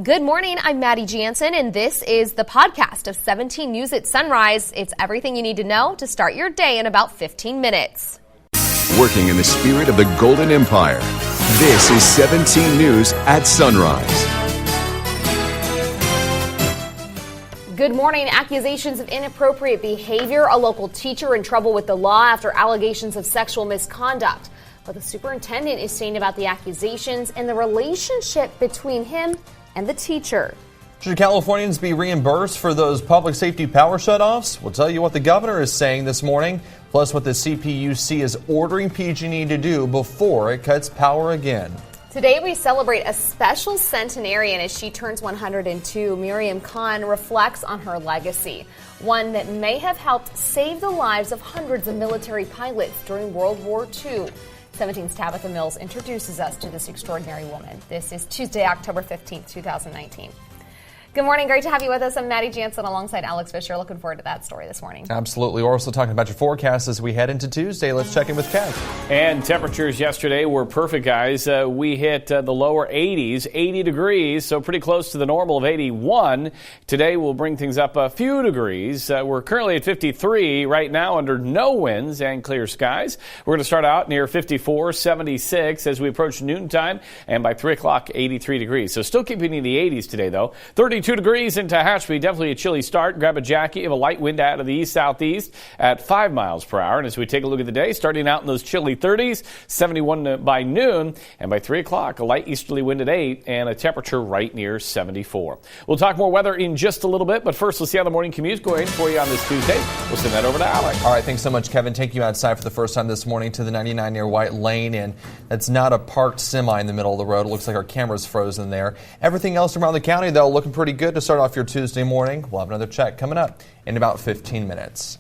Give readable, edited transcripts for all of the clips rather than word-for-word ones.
Good morning, I'm Maddie Jansen, and this is the podcast of 17 News at Sunrise. It's everything you need to know to start your day in about 15 minutes. Working in the spirit of the Golden Empire, this is 17 News at Sunrise. Good morning. Accusations of inappropriate behavior, a local teacher in trouble with the law after allegations of sexual misconduct. What the superintendent is saying about the accusations and the relationship between him and the teacher. Should Californians be reimbursed for those public safety power shutoffs? We'll tell you what the governor is saying this morning, plus what the CPUC is ordering PG&E to do before it cuts power again. Today we celebrate a special centenarian as she turns 102. Miram Kann reflects on her legacy, one that may have helped save the lives of hundreds of military pilots during World War II. 17's Tabitha Mills introduces us to this extraordinary woman. This is Tuesday, October 15th, 2019. Good morning. Great to have you with us. I'm Maddie Jansen alongside Alex Fisher. Looking forward to that story this morning. Absolutely. We're also talking about your forecast as we head into Tuesday. Let's check in with Kat. And temperatures yesterday were perfect, guys. We hit the lower 80s, 80 degrees, so pretty close to the normal of 81. Today we'll bring things up a few degrees. We're currently at 53 right now under no winds and clear skies. We're going to start out near 54, 76 as we approach noontime, and by 3 o'clock, 83 degrees. So still keeping in the 80s today, though. 32 degrees in Tehachapi, definitely a chilly start. Grab a jacket. You have a light wind out of the east-southeast at 5 miles per hour. And as we take a look at the day, starting out in those chilly 30s, 71 by noon, and by 3 o'clock, a light easterly wind at 8 and a temperature right near 74. We'll talk more weather in just a little bit, but first, let's see how the morning commute's going for you on this Tuesday. We'll send that over to Alex. All right, thanks so much, Kevin. Take you outside for the first time this morning to the 99 near White Lane, and that's not a parked semi in the middle of the road. It looks like our camera's frozen there. Everything else around the county, though, looking pretty good to start off your Tuesday morning. We'll have another check coming up in about 15 minutes.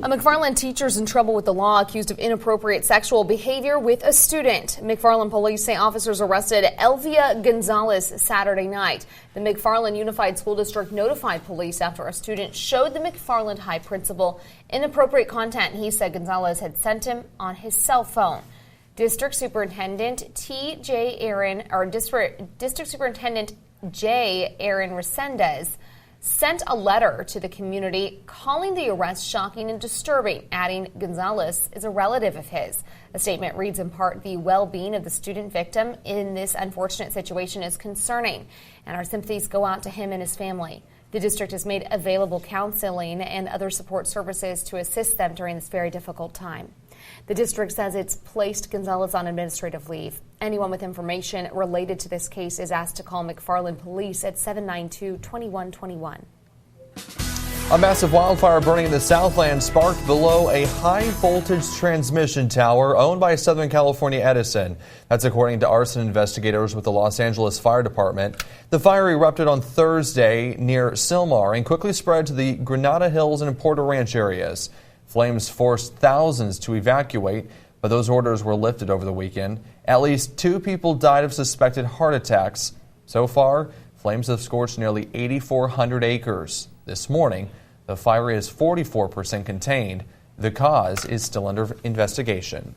A McFarland teacher is in trouble with the law, accused of inappropriate sexual behavior with a student. McFarland police say officers arrested Elvia Gonzalez Saturday night. The McFarland Unified School District notified police after a student showed the McFarland High principal inappropriate content he said Gonzalez had sent him on his cell phone. District Superintendent District Superintendent J. Aaron Resendez sent a letter to the community calling the arrest shocking and disturbing, adding Gonzalez is a relative of his. The statement reads in part, the well-being of the student victim in this unfortunate situation is concerning, and our sympathies go out to him and his family. The district has made available counseling and other support services to assist them during this very difficult time. The district says it's placed Gonzalez on administrative leave. Anyone with information related to this case is asked to call McFarland Police at 792-2121. A massive wildfire burning in the Southland sparked below a high-voltage transmission tower owned by Southern California Edison. That's according to arson investigators with the Los Angeles Fire Department. The fire erupted on Thursday near Sylmar and quickly spread to the Granada Hills and Porter Ranch areas. Flames forced thousands to evacuate, but those orders were lifted over the weekend. At least 2 people died of suspected heart attacks. So far, flames have scorched nearly 8,400 acres. This morning, the fire is 44% contained. The cause is still under investigation.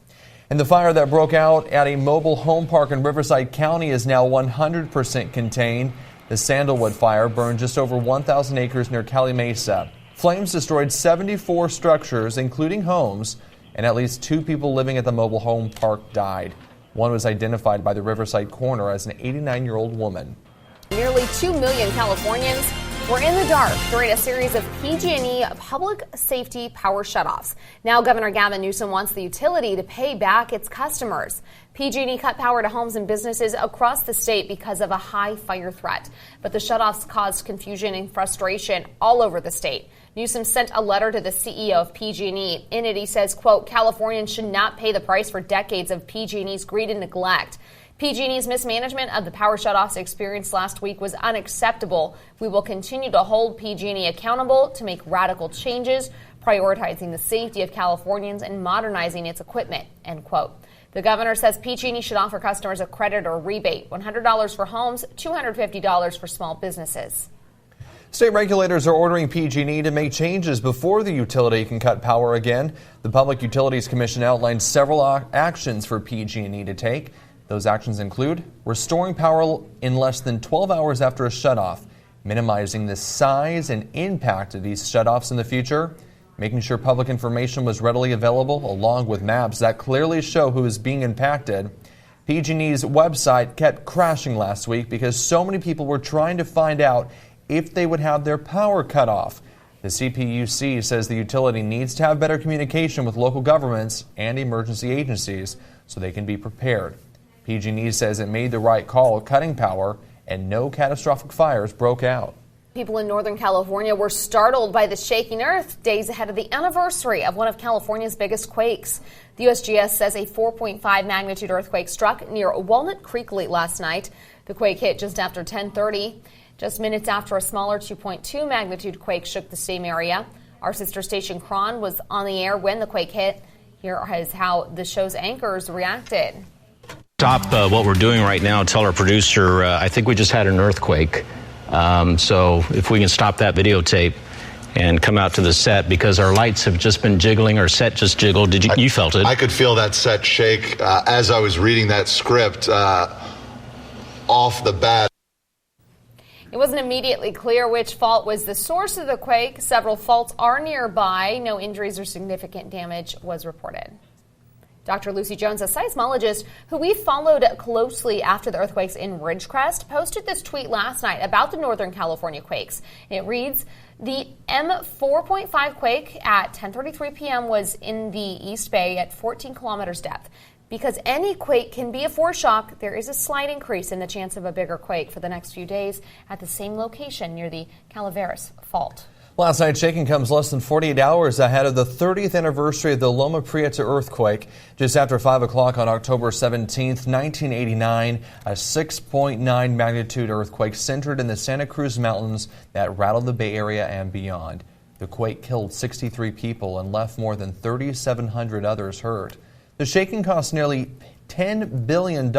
And the fire that broke out at a mobile home park in Riverside County is now 100% contained. The Sandalwood fire burned just over 1,000 acres near Cali Mesa. Flames destroyed 74 structures, including homes, and at least 2 people living at the mobile home park died. One was identified by the Riverside coroner as an 89-year-old woman. Nearly 2 million Californians were in the dark during a series of PG&E public safety power shutoffs. Now Governor Gavin Newsom wants the utility to pay back its customers. PG&E cut power to homes and businesses across the state because of a high fire threat. But the shutoffs caused confusion and frustration all over the state. Newsom sent a letter to the CEO of PG&E. In it, he says, quote, Californians should not pay the price for decades of PG&E's greed and neglect. PG&E's mismanagement of the power shutoffs experienced last week was unacceptable. We will continue to hold PG&E accountable to make radical changes, prioritizing the safety of Californians and modernizing its equipment, end quote. The governor says PG&E should offer customers a credit or rebate, $100 for homes, $250 for small businesses. State regulators are ordering PG&E to make changes before the utility can cut power again. The Public Utilities Commission outlined several actions for PG&E to take. Those actions include restoring power in less than 12 hours after a shutoff, minimizing the size and impact of these shutoffs in the future, making sure public information was readily available along with maps that clearly show who is being impacted. PG&E's website kept crashing last week because so many people were trying to find out if they would have their power cut off. The CPUC says the utility needs to have better communication with local governments and emergency agencies so they can be prepared. PG&E says it made the right call cutting power and no catastrophic fires broke out. People in Northern California were startled by the shaking earth days ahead of the anniversary of one of California's biggest quakes. The USGS says a 4.5 magnitude earthquake struck near Walnut Creek late last night. The quake hit just after 10:30, just minutes after a smaller 2.2 magnitude quake shook the same area. Our sister station Kron was on the air when the quake hit. Here is how the show's anchors reacted. Stop what we're doing right now. Tell our producer, I think we just had an earthquake. So if we can stop that videotape and come out to the set, because our lights have just been jiggling, our set just jiggled. You felt it? I could feel that set shake as I was reading that script off the bat. It wasn't immediately clear which fault was the source of the quake. Several faults are nearby. No injuries or significant damage was reported. Dr. Lucy Jones, a seismologist who we followed closely after the earthquakes in Ridgecrest, posted this tweet last night about the Northern California quakes. It reads, the M4.5 quake at 10:33 p.m. was in the East Bay at 14 kilometers depth. Because any quake can be a foreshock, there is a slight increase in the chance of a bigger quake for the next few days at the same location near the Calaveras Fault. Last night's shaking comes less than 48 hours ahead of the 30th anniversary of the Loma Prieta earthquake. Just after 5 o'clock on October 17th, 1989, a 6.9 magnitude earthquake centered in the Santa Cruz Mountains that rattled the Bay Area and beyond. The quake killed 63 people and left more than 3,700 others hurt. The shaking cost nearly $10 billion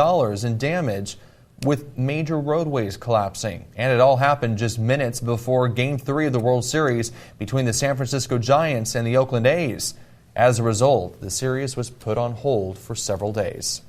in damage, with major roadways collapsing. And it all happened just minutes before Game 3 of the World Series between the San Francisco Giants and the Oakland A's. As a result, the series was put on hold for several days.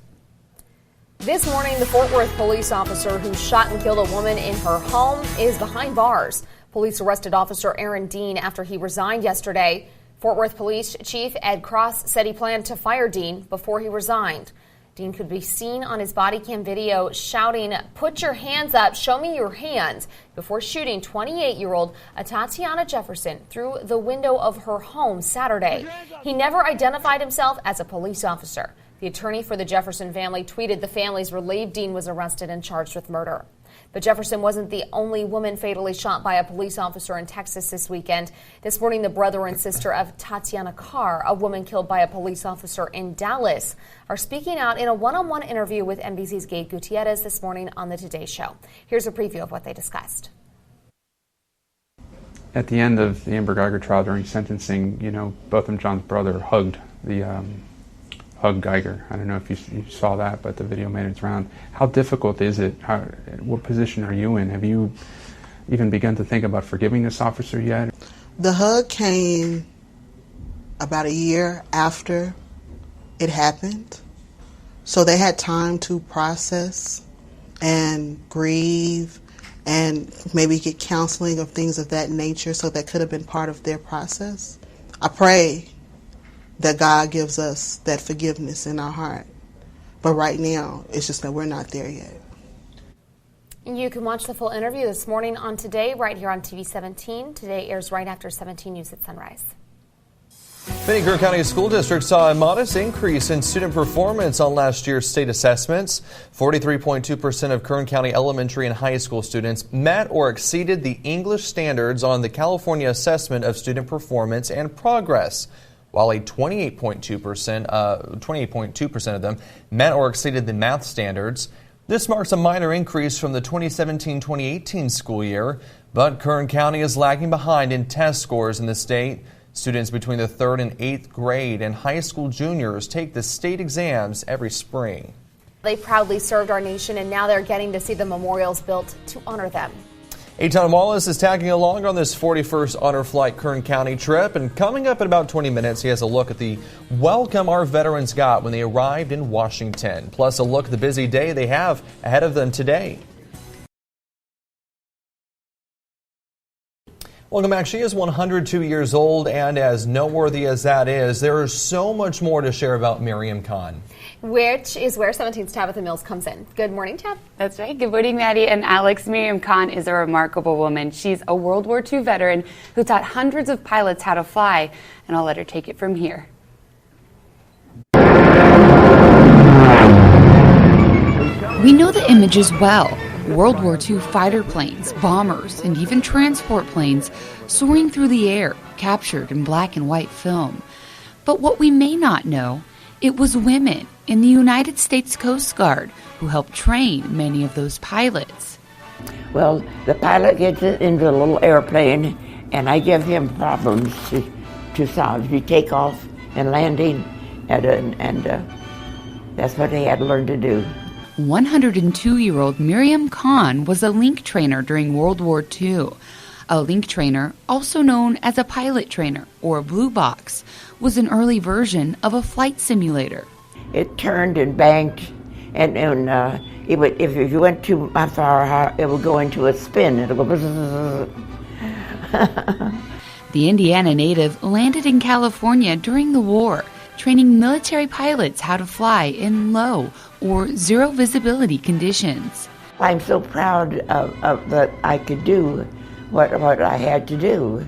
This morning, the Fort Worth police officer who shot and killed a woman in her home is behind bars. Police arrested Officer Aaron Dean after he resigned yesterday. Fort Worth Police Chief Ed Cross said he planned to fire Dean before he resigned. Dean could be seen on his body cam video shouting, "Put your hands up, show me your hands," before shooting 28-year-old Tatiana Jefferson through the window of her home Saturday. He never identified himself as a police officer. The attorney for the Jefferson family tweeted the family's relieved Dean was arrested and charged with murder. But Jefferson wasn't the only woman fatally shot by a police officer in Texas this weekend. This morning, the brother and sister of Tatiana Carr, a woman killed by a police officer in Dallas, are speaking out in a one-on-one interview with NBC's Gabe Gutierrez this morning on the Today Show. Here's a preview of what they discussed. At the end of the Amber Geiger trial during sentencing, both of them, John's brother, hugged Geiger. I don't know if you saw that, but the video made its round. How difficult is it? What position are you in? Have you even begun to think about forgiving this officer yet? The hug came about a year after it happened, so they had time to process and grieve and maybe get counseling of things of that nature, so that could have been part of their process. I pray that God gives us that forgiveness in our heart. But right now, it's just that we're not there yet. You can watch the full interview this morning on Today right here on TV 17. Today airs right after 17 News at Sunrise. Many Kern County school districts saw a modest increase in student performance on last year's state assessments. 43.2% of Kern County elementary and high school students met or exceeded the English standards on the California Assessment of Student Performance and Progress, while a 28.2% of them met or exceeded the math standards. This marks a minor increase from the 2017-2018 school year, but Kern County is lagging behind in test scores in the state. Students between the 3rd and 8th grade and high school juniors take the state exams every spring. They proudly served our nation, and now they're getting to see the memorials built to honor them. Eitan Wallace is tagging along on this 41st Honor Flight Kern County trip, and coming up in about 20 minutes, he has a look at the welcome our veterans got when they arrived in Washington, plus a look at the busy day they have ahead of them today. Welcome back. She is 102 years old, and as noteworthy as that is, there is so much more to share about Miram Kann. Which is where 17's Tabitha Mills comes in. Good morning, Tab. That's right. Good morning, Maddie and Alex. Miram Kann is a remarkable woman. She's a World War II veteran who taught hundreds of pilots how to fly, and I'll let her take it from here. We know the images well. World War II fighter planes, bombers, and even transport planes soaring through the air, captured in black and white film. But what we may not know, it was women in the United States Coast Guard who helped train many of those pilots. Well, the pilot gets into a little airplane, and I give him problems to solve. You take off and landing, and that's what they had to learn to do. 102-year-old Miram Kann was a link trainer during World War II. A link trainer, also known as a pilot trainer or a blue box, was an early version of a flight simulator. It turned and banked, and it would, if you went too far, it would go into a spin. It'll go bzzz. The Indiana native landed in California during the war, training military pilots how to fly in low or zero visibility conditions. I'm so proud of that I could do what I had to do.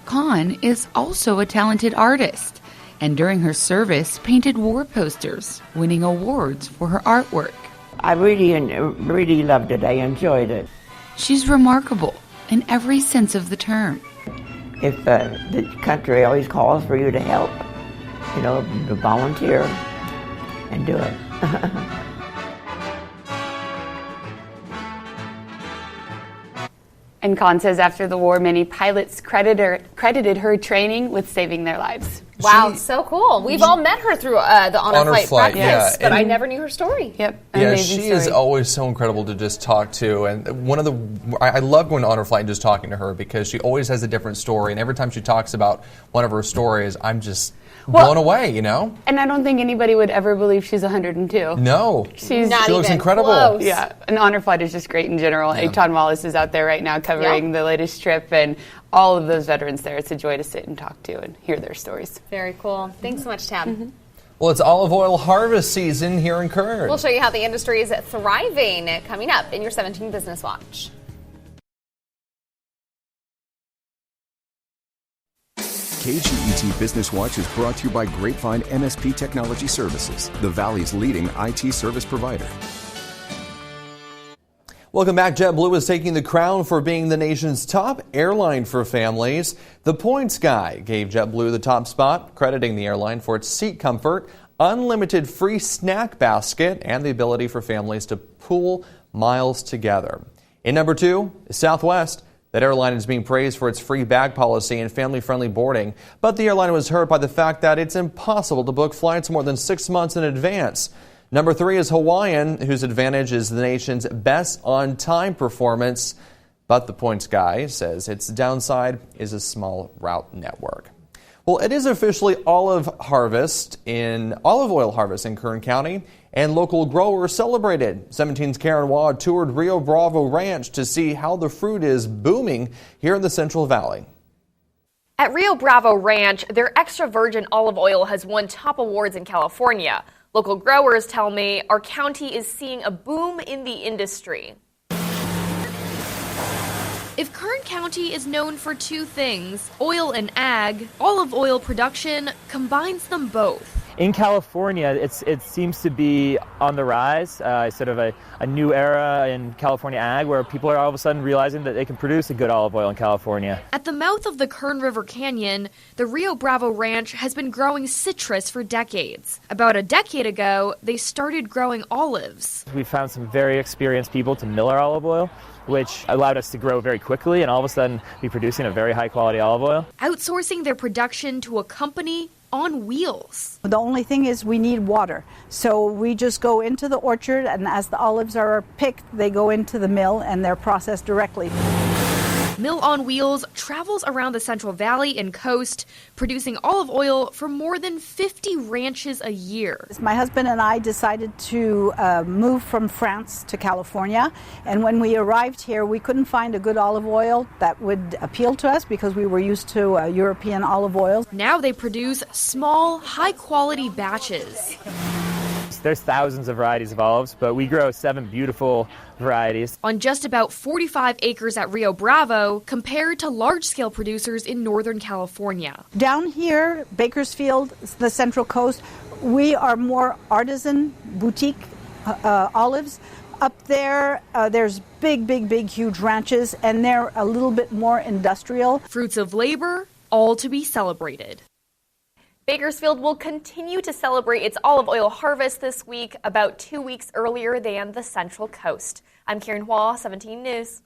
Kann is also a talented artist, and during her service painted war posters, winning awards for her artwork. I really loved it. I enjoyed it. She's remarkable in every sense of the term. If the country always calls for you to help, to volunteer and do it. And Kann says after the war, many pilots credited her training with saving their lives. Wow, so cool. We've all met her through the Honor Flight breakfast, but I never knew her story. Yep, yeah, she is always so incredible to just talk to. And I love going to Honor Flight and just talking to her because she always has a different story. And every time she talks about one of her stories, I'm just blown away, And I don't think anybody would ever believe she's 102. No. She looks incredible. Close. Yeah, an Honor Flight is just great in general. Yeah. Eitan Wallace is out there right now covering the latest trip, and all of those veterans there. It's a joy to sit and talk to and hear their stories. Very cool. Thanks so much, Tab. Mm-hmm. Well, it's olive oil harvest season here in Kern. We'll show you how the industry is thriving coming up in your 17 Business Watch. KGET Business Watch is brought to you by Grapevine MSP Technology Services, the Valley's leading IT service provider. Welcome back. JetBlue is taking the crown for being the nation's top airline for families. The Points Guy gave JetBlue the top spot, crediting the airline for its seat comfort, unlimited free snack basket, and the ability for families to pool miles together. In number 2, Southwest. That airline is being praised for its free bag policy and family-friendly boarding, but the airline was hurt by the fact that it's impossible to book flights more than 6 months in advance. Number 3 is Hawaiian, whose advantage is the nation's best on-time performance, but the Points Guy says its downside is a small route network. Well, it is officially olive oil harvest in Kern County, and local growers celebrated. 17's Karen Waugh toured Rio Bravo Ranch to see how the fruit is booming here in the Central Valley. At Rio Bravo Ranch, their extra virgin olive oil has won top awards in California. Local growers tell me our county is seeing a boom in the industry. If Kern County is known for two things, oil and ag, olive oil production combines them both. In California, it seems to be on the rise, sort of a new era in California ag where people are all of a sudden realizing that they can produce a good olive oil in California. At the mouth of the Kern River Canyon, the Rio Bravo Ranch has been growing citrus for decades. About a decade ago, they started growing olives. We found some very experienced people to mill our olive oil, which allowed us to grow very quickly and all of a sudden be producing a very high-quality olive oil. Outsourcing their production to a company on wheels. The only thing is we need water. So we just go into the orchard, and as the olives are picked, they go into the mill and they're processed directly. Mill on Wheels travels around the Central Valley and coast, producing olive oil for more than 50 ranches a year. My husband and I decided to move from France to California, and when we arrived here, we couldn't find a good olive oil that would appeal to us because we were used to European olive oils. Now they produce small, high-quality batches. There's thousands of varieties of olives, but we grow 7 beautiful varieties. On just about 45 acres at Rio Bravo, compared to large-scale producers in Northern California. Down here, Bakersfield, the Central Coast, we are more artisan, boutique olives. Up there, there's big, huge ranches, and they're a little bit more industrial. Fruits of labor, all to be celebrated. Bakersfield will continue to celebrate its olive oil harvest this week, about 2 weeks earlier than the Central Coast. I'm Karen Hua, 17 News.